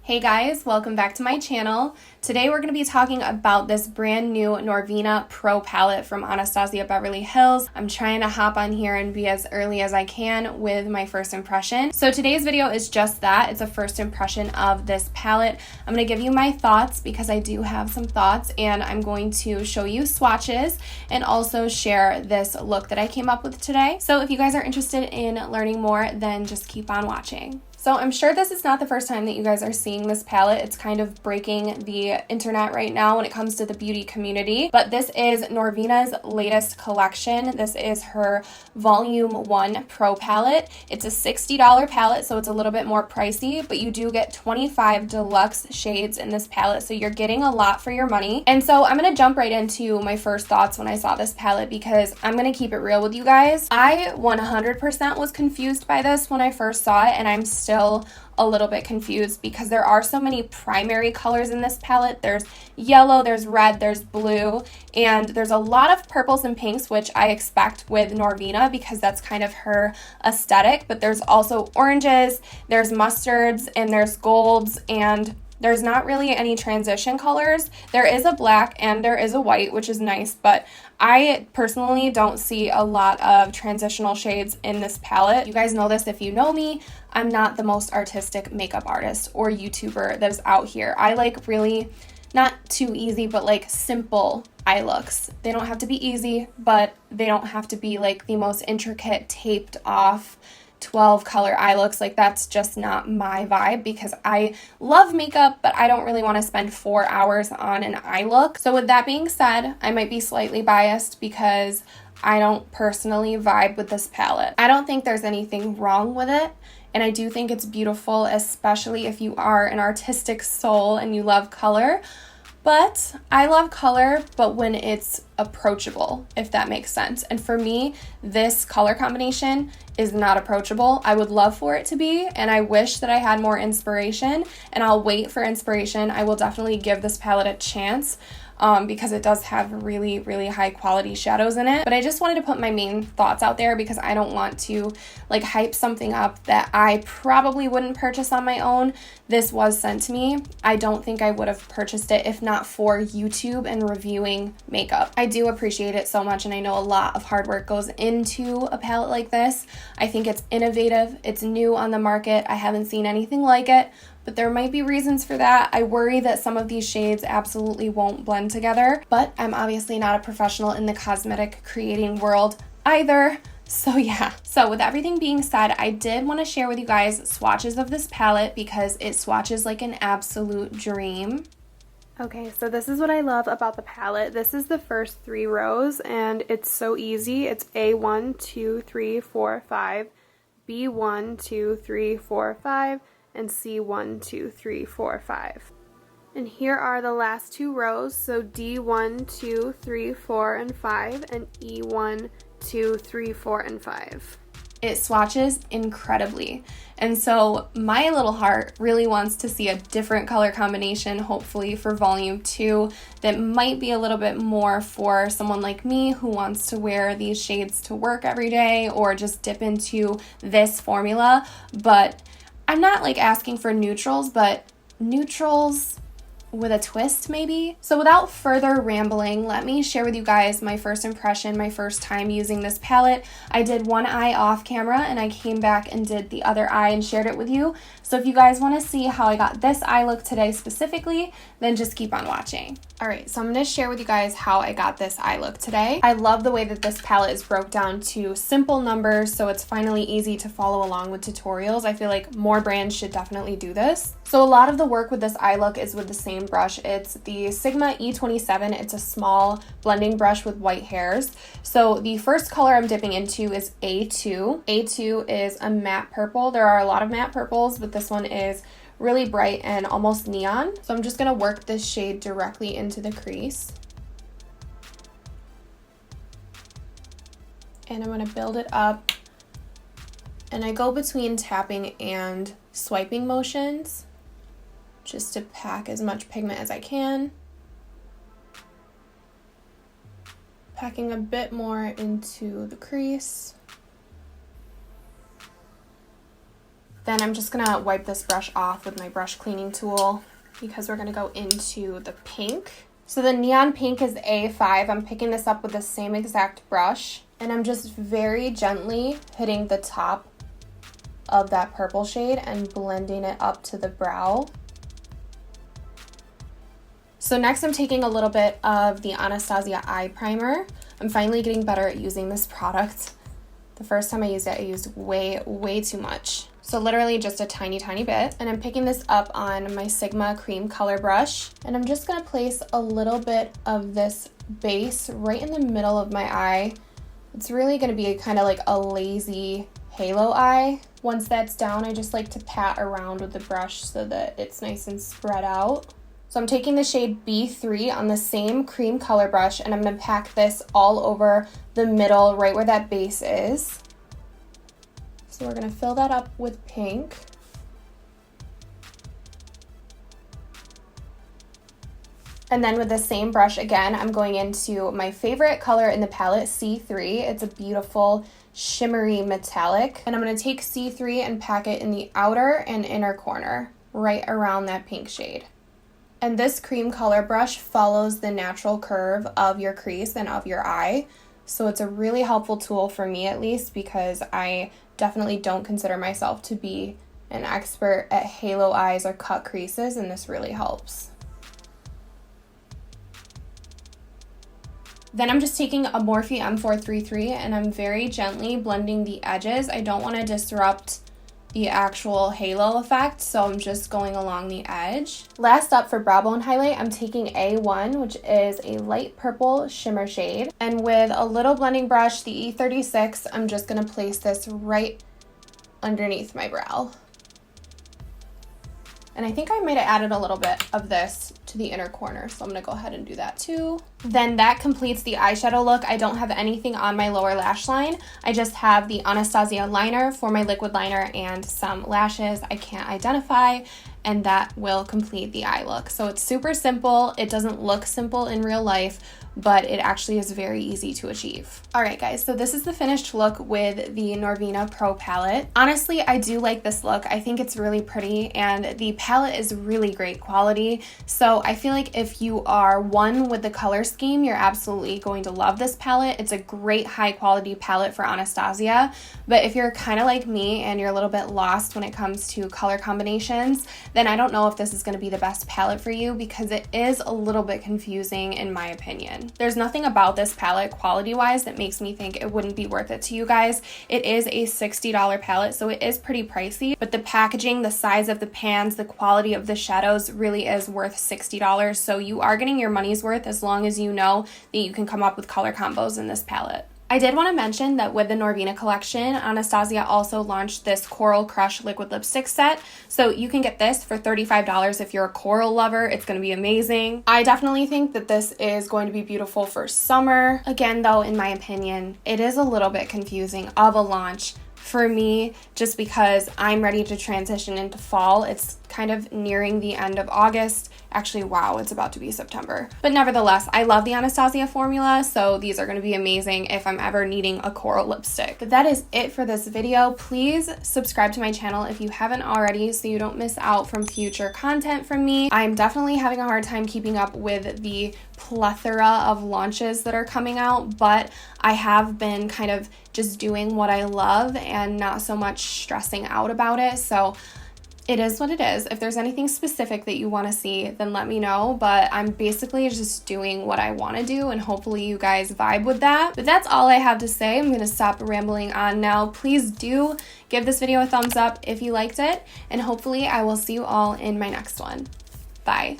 Hey guys, welcome back to my channel. Today we're going to be talking about this brand new Norvina Pro palette from Anastasia Beverly Hills. I'm trying to hop on here and be as early as I can with my first impression. So today's video is just that. It's a first impression of this palette. I'm going to give you my thoughts because I do have some thoughts, and I'm going to show you swatches and also share this look that I came up with today. So if you guys are interested in learning more, then just keep on watching. So I'm sure this is not the first time that you guys are seeing this palette. It's kind of breaking the internet right now when it comes to the beauty community. But this is Norvina's latest collection. This is her Volume 1 Pro palette. It's a $60 palette, so it's a little bit more pricey, but you do get 25 deluxe shades in this palette, so you're getting a lot for your money. And so I'm going to jump right into my first thoughts when I saw this palette because I'm going to keep it real with you guys. I 100% was confused by this when I first saw it, and I'm still a little bit confused because there are so many primary colors in this palette. There's yellow, there's red, there's blue, and there's a lot of purples and pinks, which I expect with Norvina because that's kind of her aesthetic, but there's also oranges, there's mustards, and there's golds, and there's not really any transition colors. There is a black and there is a white, which is nice, but I personally don't see a lot of transitional shades in this palette. You guys know this if you know me. I'm not the most artistic makeup artist or YouTuber that's out here. I like really, not too easy, but like simple eye looks. They don't have to be easy, but they don't have to be like the most intricate, taped off 12 color eye looks. Like, that's just not my vibe because I love makeup, but I don't really want to spend 4 hours on an eye look. So with that being said, I might be slightly biased because I don't personally vibe with this palette. I don't think there's anything wrong with it, and I do think it's beautiful, especially if you are an artistic soul and you love color. But I love color, but when it's approachable, if that makes sense. And for me, this color combination is not approachable. I would love for it to be, and I wish that I had more inspiration, and I'll wait for inspiration. I will definitely give this palette a chance because it does have really, really high quality shadows in it. But I just wanted to put my main thoughts out there because I don't want to like hype something up that I probably wouldn't purchase on my own. This was sent to me. I don't think I would have purchased it if not for YouTube and reviewing makeup. I do appreciate it so much, and I know a lot of hard work goes into a palette like this. I think it's innovative. It's new on the market. I haven't seen anything like it, but there might be reasons for that. I worry that some of these shades absolutely won't blend together, but I'm obviously not a professional in the cosmetic creating world either. So yeah, so with everything being said, I did want to share with you guys swatches of this palette because it swatches like an absolute dream. Okay, so this is what I love about the palette. This is the first 3 rows, and it's so easy. It's A1, 2, 3, 4, 5, B1, 2, 3, 4, 5, and C1, 2, 3, 4, 5. And here are the last 2 rows, so D1, 2, 3, 4, and 5, and E1, 2, 3, 4, and 5. It swatches incredibly. And so my little heart really wants to see a different color combination, hopefully for Volume 2, that might be a little bit more for someone like me who wants to wear these shades to work every day or just dip into this formula. But I'm not like asking for neutrals, but neutrals with a twist maybe. So without further rambling, let me share with you guys my first impression, my first time using this palette. I did one eye off camera and I came back and did the other eye and shared it with you. So if you guys want to see how I got this eye look today specifically, then just keep on watching. Alright, so I'm going to share with you guys how I got this eye look today. I love the way that this palette is broke down to simple numbers, so it's finally easy to follow along with tutorials. I feel like more brands should definitely do this. So a lot of the work with this eye look is with the same brush. It's the Sigma E27. It's a small blending brush with white hairs. So the first color I'm dipping into is A2. A2 is a matte purple. There are a lot of matte purples, but this one is really bright and almost neon. So I'm just going to work this shade directly into the crease. And I'm going to build it up. And I go between tapping and swiping motions just to pack as much pigment as I can. Packing a bit more into the crease. Then I'm just gonna wipe this brush off with my brush cleaning tool because we're gonna go into the pink. So the neon pink is A5. I'm picking this up with the same exact brush, and I'm just very gently hitting the top of that purple shade and blending it up to the brow. So next I'm taking a little bit of the Anasazi Eye Primer. I'm finally getting better at using this product. The first time I used it, I used way too much. So literally just a tiny bit. And I'm picking this up on my Sigma cream color brush. And I'm just gonna place a little bit of this base right in the middle of my eye. It's really gonna be kind of like a lazy halo eye. Once that's down, I just like to pat around with the brush so that it's nice and spread out. So I'm taking the shade B3 on the same cream color brush, and I'm gonna pack this all over the middle, right where that base is. So we're gonna fill that up with pink. And then with the same brush again, I'm going into my favorite color in the palette, C3. It's a beautiful shimmery metallic. And I'm gonna take C3 and pack it in the outer and inner corner, right around that pink shade. And this cream color brush follows the natural curve of your crease and of your eye. So it's a really helpful tool for me, at least, because I definitely don't consider myself to be an expert at halo eyes or cut creases, and this really helps. Then I'm just taking a Morphe M433 and I'm very gently blending the edges. I don't want to disrupt the actual halo effect, so I'm just going along the edge. Last up for brow bone highlight, I'm taking A1, which is a light purple shimmer shade. And with a little blending brush, the E36, I'm just gonna place this right underneath my brow. And I think I might have added a little bit of this to the inner corner, so I'm gonna go ahead and do that too. Then that completes the eyeshadow look. I don't have anything on my lower lash line. I just have the Anastasia liner for my liquid liner and some lashes I can't identify, and that will complete the eye look. So it's super simple. It doesn't look simple in real life, but it actually is very easy to achieve. All right, guys, so this is the finished look with the Norvina Pro palette. Honestly, I do like this look. I think it's really pretty, and the palette is really great quality. So I feel like if you are one with the color scheme, you're absolutely going to love this palette. It's a great high quality palette for Anastasia, but if you're kind of like me and you're a little bit lost when it comes to color combinations, then I don't know if this is going to be the best palette for you, because it is a little bit confusing in my opinion. There's nothing about this palette quality-wise that makes me think it wouldn't be worth it to you guys. It is a $60 palette, so it is pretty pricey, but the packaging, the size of the pans, the quality of the shadows really is worth $60, so you are getting your money's worth as long as you know that you can come up with color combos in this palette. I did want to mention that with the Norvina collection, Anastasia also launched this Coral Crush liquid lipstick set. So you can get this for $35 if you're a coral lover. It's going to be amazing. I definitely think that this is going to be beautiful for summer. Again, though, in my opinion, it is a little bit confusing of a launch for me, just because I'm ready to transition into fall. It's kind of nearing the end of August. Actually, wow, it's about to be September. But nevertheless, I love the Anastasia formula, so these are going to be amazing if I'm ever needing a coral lipstick. But that is it for this video. Please subscribe to my channel if you haven't already so you don't miss out from future content from me. I'm definitely having a hard time keeping up with the plethora of launches that are coming out, but I have been kind of just doing what I love and not so much stressing out about it. So it is what it is. If there's anything specific that you want to see, then let me know, but I'm basically just doing what I want to do, and hopefully you guys vibe with that. But that's all I have to say. I'm going to stop rambling on now. Please do give this video a thumbs up if you liked it, and hopefully I will see you all in my next one. Bye.